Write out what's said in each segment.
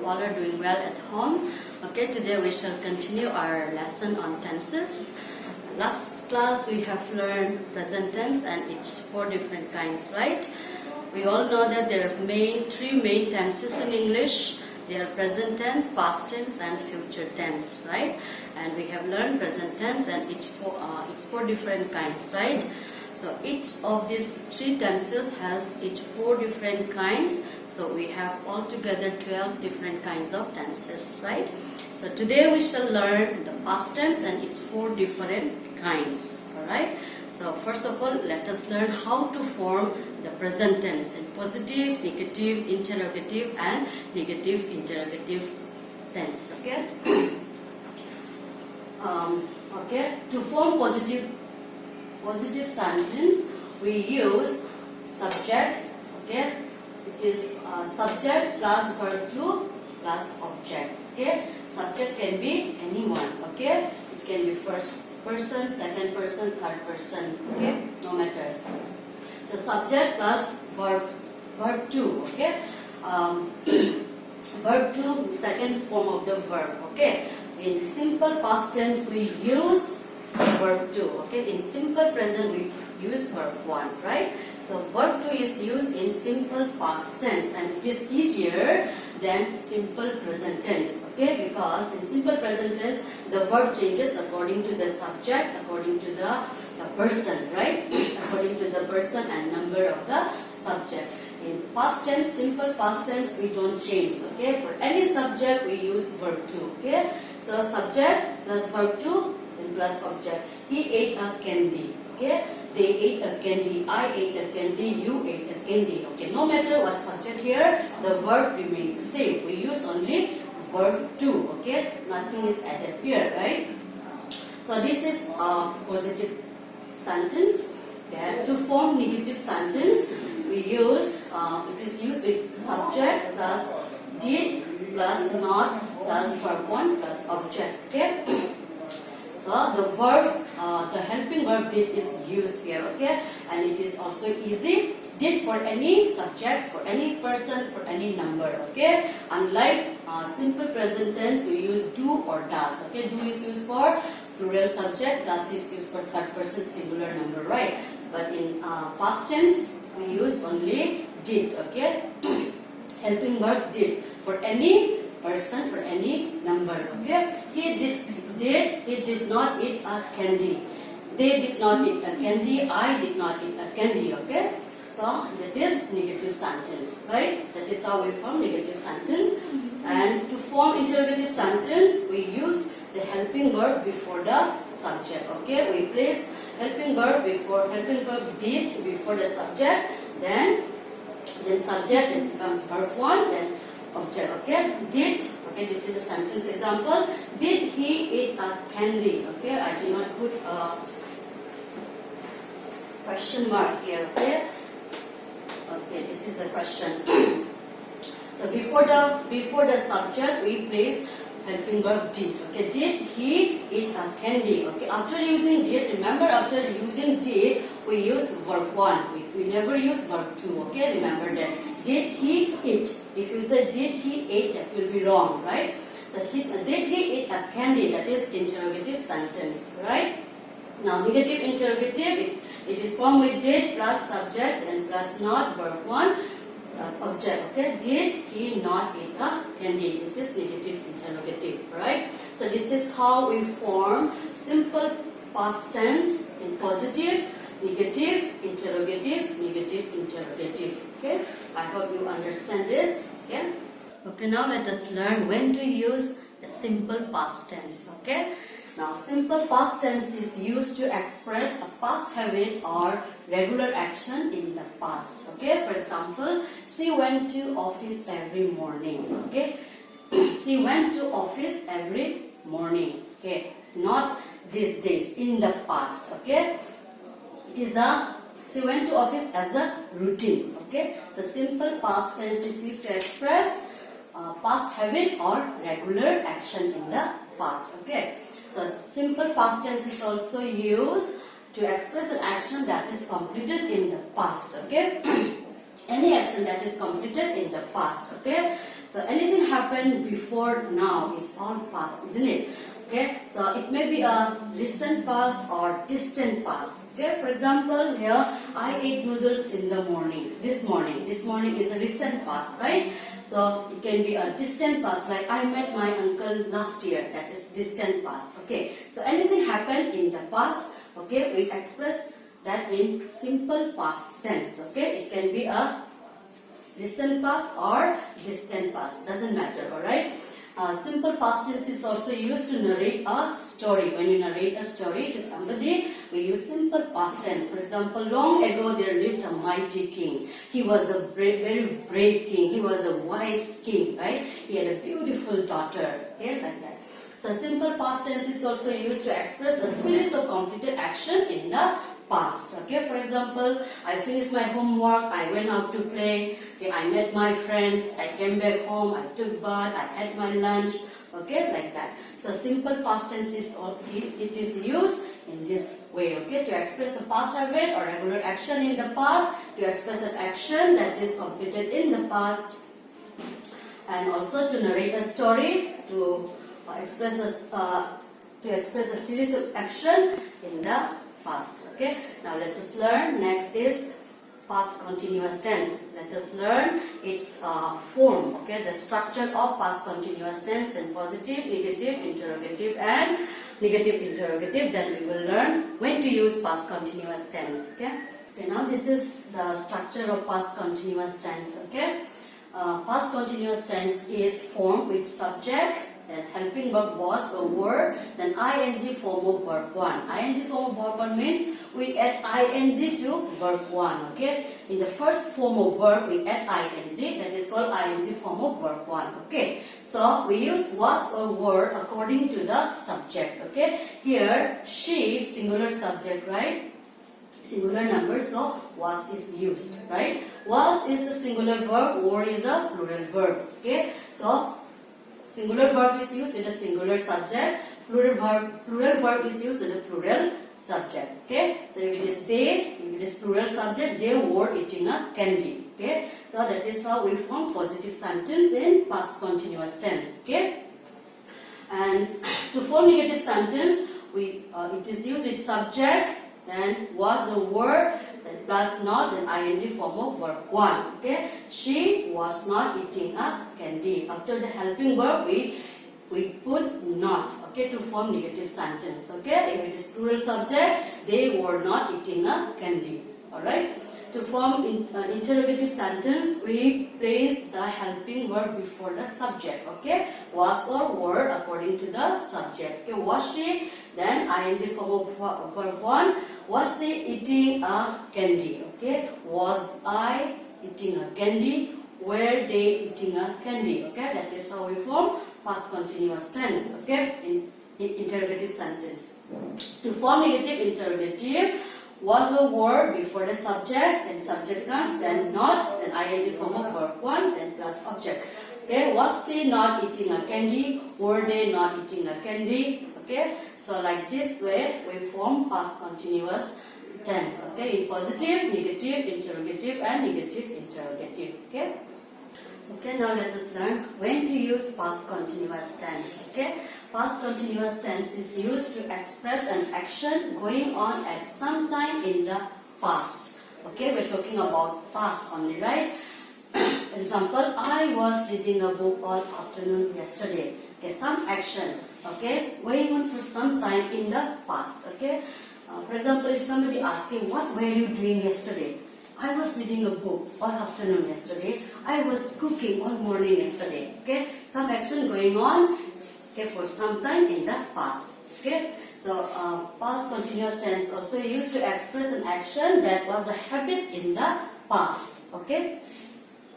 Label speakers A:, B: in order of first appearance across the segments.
A: you all are doing well at home. Okay, today we shall continue our lesson on tenses. Last class we have learned present tense and its 4 different kinds, right? We all know that there are three main tenses in English. They are present tense, past tense and future tense, right? And we have learned present tense and its 4 different kinds, right? So each of these 3 tenses has its 4 different kinds. So we have altogether 12 different kinds of tenses, right? So today we shall learn the past tense and its 4 different kinds, alright? So first of all, let us learn how to form the present tense in positive, negative, interrogative and negative interrogative tense, okay? To form positive sentence, we use subject, okay? It is subject plus verb to plus object, okay? Subject can be anyone, okay? It can be first person, second person, third person, okay? No matter. So subject plus verb to, okay? Verb to, second form of the verb, okay? In simple past tense, we use verb 2, okay? In simple present, we use verb 1, right? So verb 2 is used in simple past tense and it is easier than simple present tense, okay? Because in simple present tense, the verb changes according to the subject, according to the person, right? According to the person and number of the subject. In past tense, simple past tense, we don't change, okay? For any subject, we use verb 2, okay? So subject plus verb 2, then plus object. He ate a candy, okay? They ate a candy, I ate a candy, you ate a candy, okay? No matter what subject here, the verb remains the same. We use only verb 2, okay? Nothing is added here, right? So this is a positive sentence. Okay? To form negative sentence, we use, it is used with subject plus did plus not plus verb 1 plus object, okay? So the verb, the helping verb did is used here, okay? And it is also easy. Did for any subject, for any person, for any number, okay? Unlike simple present tense, we use do or does, okay? Do is used for plural subject, does is used for third person singular number, right? But in past tense, we use only did, okay? Helping verb did for any person, for any number, okay? He did not eat a candy. They did not eat a candy. I did not eat a candy, okay? So that is negative sentence, right? That is how we form negative sentence. And to form interrogative sentence, we use the helping verb before the subject, okay? We place helping verb did before the subject, then subject, it becomes verb 1, then object, okay? Did, okay, this is a sentence example. Did he eat a candy? Okay, I did not put a question mark here, okay? Okay, this is the question. So before the subject, we place helping verb did, okay? Did he eat a candy? Okay, after using did, remember after using did, we use verb 1. We never use verb 2, okay? Remember that. Did he eat? If you say did he eat, that will be wrong, right? So did he eat a candy? That is interrogative sentence, right? Now negative interrogative, it is formed with did plus subject and plus not verb 1 plus object, okay? Did he not eat a candy? This is negative interrogative, right? So this is how we form simple past tense in positive, negative, interrogative, negative, interrogative, okay? I hope you understand this, okay? Okay, now let us learn when to use the simple past tense, okay? Now, simple past tense is used to express a past habit or regular action in the past, okay? For example, she went to office every morning, okay? She went to office every morning, okay? Not these days, in the past, okay? It is she went to office as a routine, okay? So simple past tense is used to express past habit or regular action in the past, okay? So simple past tense is also used to express an action that is completed in the past, okay? Any action that is completed in the past, okay? So anything happened before now is all past, isn't it? Okay, so it may be a recent past or distant past. Okay, for example, here I ate noodles in the morning. This morning is a recent past, right? So it can be a distant past, like I met my uncle last year. That is distant past. Okay, so anything happened in the past. Okay, we express that in simple past tense. Okay, it can be a recent past or distant past, doesn't matter. All right. Simple past tense is also used to narrate a story. When you narrate a story to somebody, we use simple past tense. For example, long ago there lived a mighty king. He was a very brave king. He was a wise king, right? He had a beautiful daughter. Okay, like that. So simple past tense is also used to express a series of completed action in the past. Okay, for example, I finished my homework, I went out to play, okay, I met my friends, I came back home, I took bath, I had my lunch, okay, like that. So simple past tense is it is used in this way, okay, to express a past event or regular action in the past, to express an action that is completed in the past, and also to narrate a story, to express a series of action in the past. Okay, now let us learn. Next is past continuous tense. Let us learn its form. Okay, the structure of past continuous tense in positive, negative, interrogative, and negative interrogative. Then we will learn when to use past continuous tense. Okay. Okay. Now this is the structure of past continuous tense. Okay. Past continuous tense is formed with subject, then helping verb was or were, then ing form of verb 1. Ing form of verb 1 means we add ing to verb 1. Okay, in the first form of verb we add ing, that is called ing form of verb 1. Okay, so we use was or were according to the subject. Okay, here she, singular subject, right? Singular number, so was is used, right? Was is the singular verb, were is a plural verb. Okay, so singular verb is used with a singular subject, plural verb is used with a plural subject. Okay, so if it is they, if it is plural subject, they were eating a candy. Okay, so that is how we form positive sentence in past continuous tense. Okay, and to form negative sentence, it is used with subject, then was or were, then plus not, then ing form of verb 1. Okay, she was not eating a candy. After the helping verb, we put not. Okay, to form negative sentence. Okay, if it is plural subject, they were not eating a candy. All right. To form interrogative sentence, we place the helping verb before the subject. Okay, was or were according to the subject. Okay, was she? Then ing form of verb 1. Was she eating a candy? Okay, was I eating a candy? Were they eating a candy? Okay, that is how we form past continuous tense. Okay, in interrogative sentence. To form negative interrogative, was or were before the subject, then subject comes, then not, then ing form of verb 1, then plus object. Okay, was she not eating a candy? Were they not eating a candy? Okay, so like this way we form past continuous tense. Okay, in positive, negative, interrogative, and negative interrogative. Okay. Okay, now let us learn when to use past continuous tense. Okay, past continuous tense is used to express an action going on at some time in the past. Okay, we're talking about past only, right? Example, I was reading a book all afternoon yesterday. Okay, some action, okay, going on for some time in the past. Okay, for example, if somebody asks you, what were you doing yesterday? I was reading a book all afternoon yesterday. I was cooking all morning yesterday. Okay, some action going on, okay, for some time in the past. Okay, so past continuous tense also used to express an action that was a habit in the past. Okay,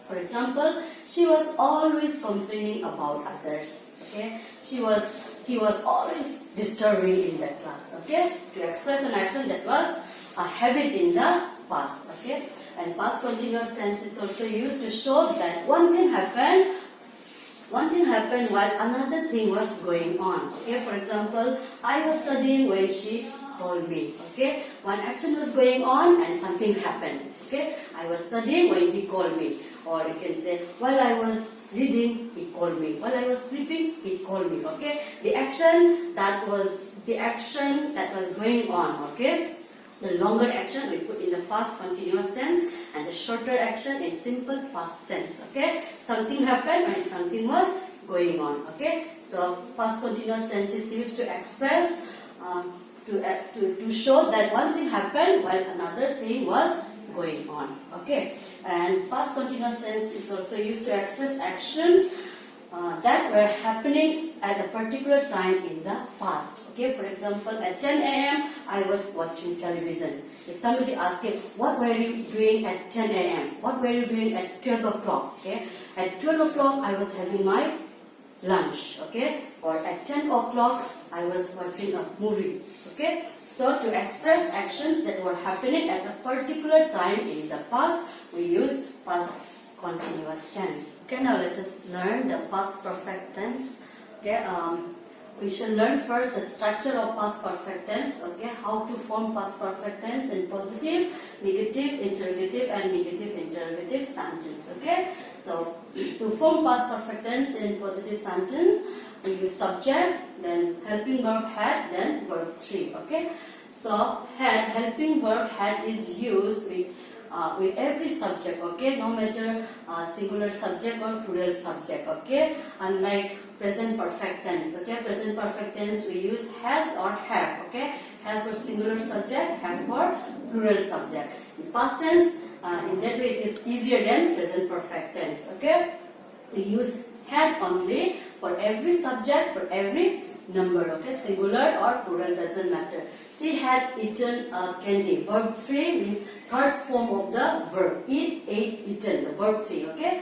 A: for example, she was always complaining about others. Okay, he was always disturbing in that class. Okay, to express an action that was a habit in the past. Okay, and past continuous tense is also used to show that one thing happened while another thing was going on. Okay, for example, I was studying when she called me. Okay, one action was going on and something happened. Okay, I was studying when he called me. Or you can say, while I was reading, he called me. While I was sleeping, he called me. Okay, the action that was going on. Okay, the longer action we put in the past continuous tense, and the shorter action in simple past tense. Okay, something happened when something was going on. Okay, so past continuous tense is used to express, to show that one thing happened while another thing was going on. Okay, and past continuous tense is also used to express actions that were happening at a particular time in the past. Okay, for example, at 10 a.m. I was watching television. If somebody asks you, what were you doing at 10 a.m.? What were you doing at 12 o'clock? Okay, at 12 o'clock I was having my lunch. Okay, or at 10 o'clock I was watching a movie. Okay, so to express actions that were happening at a particular time in the past, we use past continuous tense. Okay, now let us learn the past perfect tense. Okay, we shall learn first the structure of past perfect tense. Okay, how to form past perfect tense in positive, negative, interrogative, and negative interrogative sentence. Okay, so to form past perfect tense in positive sentence, we use subject, then helping verb had, then verb 3. Okay, so had, helping verb had is used with every subject. Okay, no matter singular subject or plural subject. Okay, unlike present perfect tense. Okay, present perfect tense we use has or have. Okay, has for singular subject, have for plural subject. In past tense, in that way it is easier than present perfect tense. Okay, we use had only for every subject, for every number. Okay, singular or plural doesn't matter. She had eaten a candy. Verb 3 means third form of the verb. Eat, ate, eaten. The verb 3. Okay,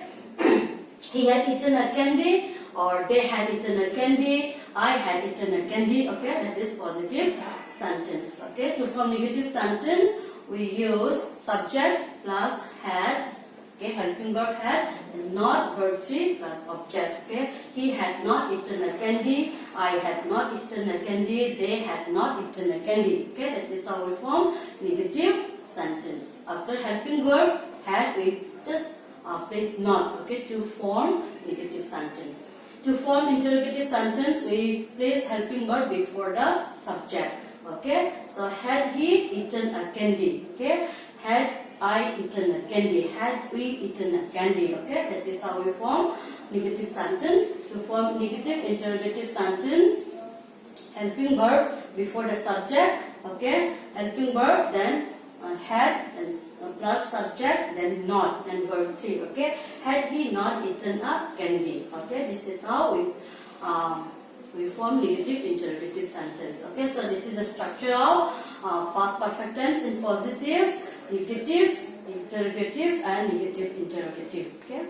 A: he had eaten a candy, or they had eaten a candy. I had eaten a candy. Okay, that is positive sentence. Okay, to form negative sentence, we use subject plus had. Okay, helping verb had, not verb 3 plus object. Okay, he had not eaten a candy, I had not eaten a candy, they had not eaten a candy. Okay, that is how we form negative sentence. After helping verb had, we just place not. Okay, to form negative sentence. To form interrogative sentence, we place helping verb before the subject. Okay, so had he eaten a candy? Okay, had I eaten a candy? Had we eaten a candy? Okay, that is how we form negative sentence. To form negative interrogative sentence, helping verb before the subject. Okay, helping verb, then had, and plus subject, then not, and verb 3. Okay, had he not eaten a candy? Okay, this is how we form negative interrogative sentence. Okay, so this is the structure of past perfect tense in positive, negative, interrogative, and negative interrogative. Okay.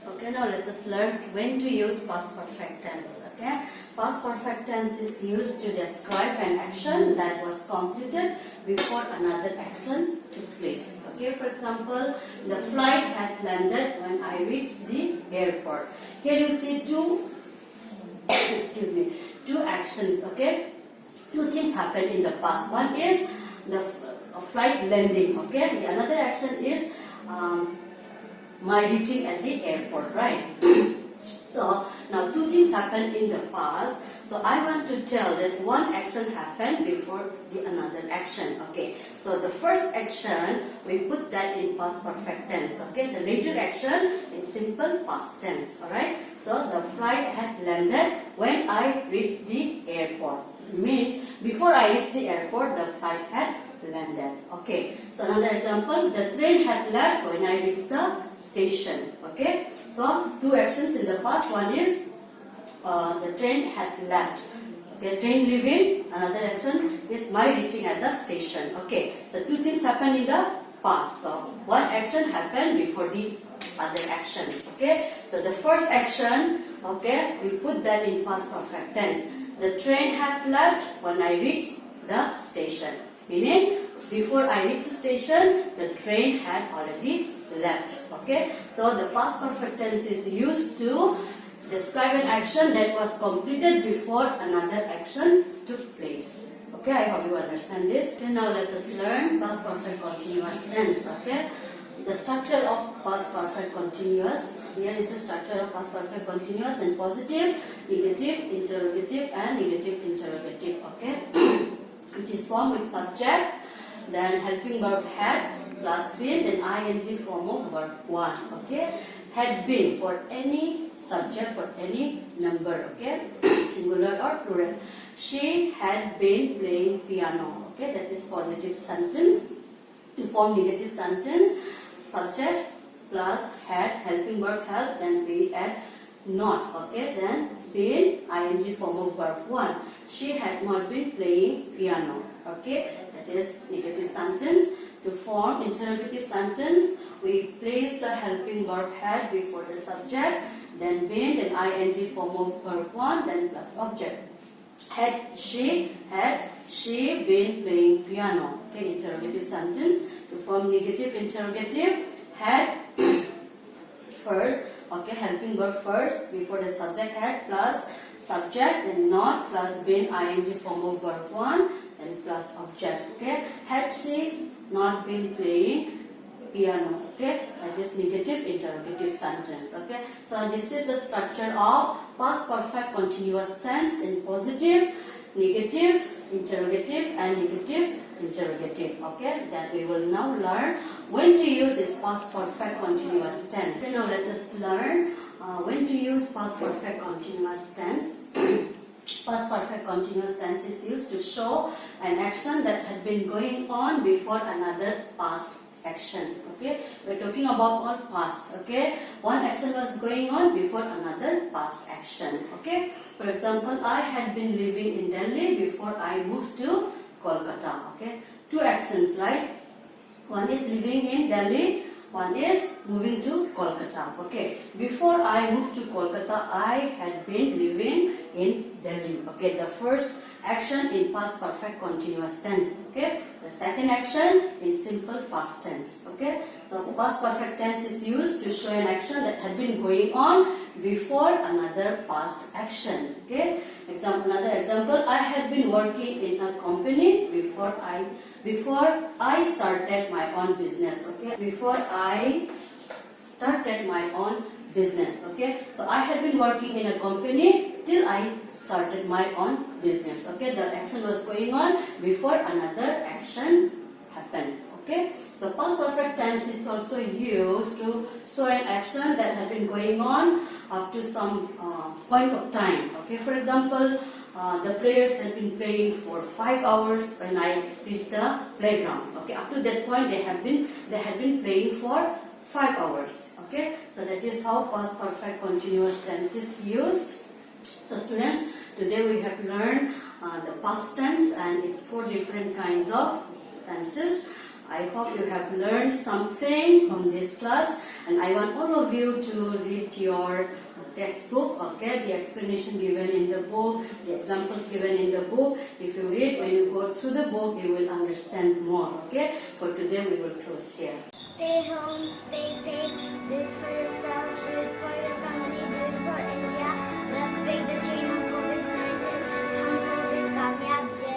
A: Okay, now let us learn when to use past perfect tense. Okay, past perfect tense is used to describe an action that was completed before another action took place. Okay, for example, the flight had landed when I reached the airport. Here you see two actions. Okay, two things happened in the past. One is the flight landing. Okay, the another action is my reaching at the airport, right? So now two things happened in the past. So I want to tell that one action happened before the another action. Okay, so the first action we put that in past perfect tense. Okay, the later action in simple past tense. All right. So the flight had landed when I reached the airport. Means before I reached the airport, the flight had landed. Okay, so another example, the train had left when I reached the station. Okay, so two actions in the past. One is the train had left. Okay, train leaving. Another action is my reaching at the station. Okay, so two things happened in the past. So one action happened before the other action. Okay, so the first action, okay, we put that in past perfect tense. The train had left when I reached the station. Meaning, before I reached the station, the train had already left. Okay, so the past perfect tense is used to describe an action that was completed before another action took place. Okay, I hope you understand this. Okay, now let us learn past perfect continuous tense. Okay, the structure of past perfect continuous. Here is the structure of past perfect continuous in positive, negative, interrogative, and negative interrogative. Okay, it is formed with subject, then helping verb had plus been, then ing form of verb 1. Okay, had been for any subject for any number. Okay, singular or plural. She had been playing piano. Okay, that is positive sentence. To form negative sentence, subject plus had, helping verb help, then be add not. Okay, then been, ing form of verb 1. She had not been playing piano. Okay, that is negative sentence. To form interrogative sentence, we place the helping verb had before the subject, then been, then ing form of verb 1, then plus object. Had she been playing piano? Okay, interrogative sentence. To form negative interrogative, had first, okay, helping verb first before the subject had plus subject, then not plus been, ing form of verb 1, then plus object. Okay, had she not been playing piano? Okay, that is negative interrogative sentence. Okay, so this is the structure of past perfect continuous tense in positive, negative, interrogative, and negative interrogative. Okay, then we will now learn when to use this past perfect continuous tense. Okay, now let us learn when to use past perfect continuous tense. Past perfect continuous tense is used to show an action that had been going on before another past action. Okay, we're talking about all past. Okay, one action was going on before another past action. Okay, for example, I had been living in Delhi before I moved to Kolkata. Okay, two actions, right? One is living in Delhi, one is moving to Kolkata. Okay, before I moved to Kolkata, I had been living in Delhi. Okay, the first action in past perfect continuous tense. Okay, the second action in simple past tense. Okay, so past perfect tense is used to show an action that had been going on before another past action. Okay, another example, I had been working in a company before I started my own business. Okay, before I started my own business. Okay, so I had been working in a company till I started my own business. Okay, the action was going on before another action happened. Okay, so past perfect tense is also used to show an action that had been going on up to some point of time. Okay, for example, the players had been playing for 5 hours when I reached the playground. Okay, up to that point they had been playing for 5 hours. Okay, so that is how past perfect continuous tense is used. So students, today we have learned the past tense and its 4 different kinds of tenses. I hope you have learned something from this class, and I want all of you to read your textbook. Okay, the explanation given in the book, the examples given in the book. If you read, when you go through the book, you will understand more. Okay, for today we will close here.
B: Stay home, stay safe, do it for yourself, do it for your family, do it for India. Let's break the chain of COVID-19. हम होंगे कामयाब.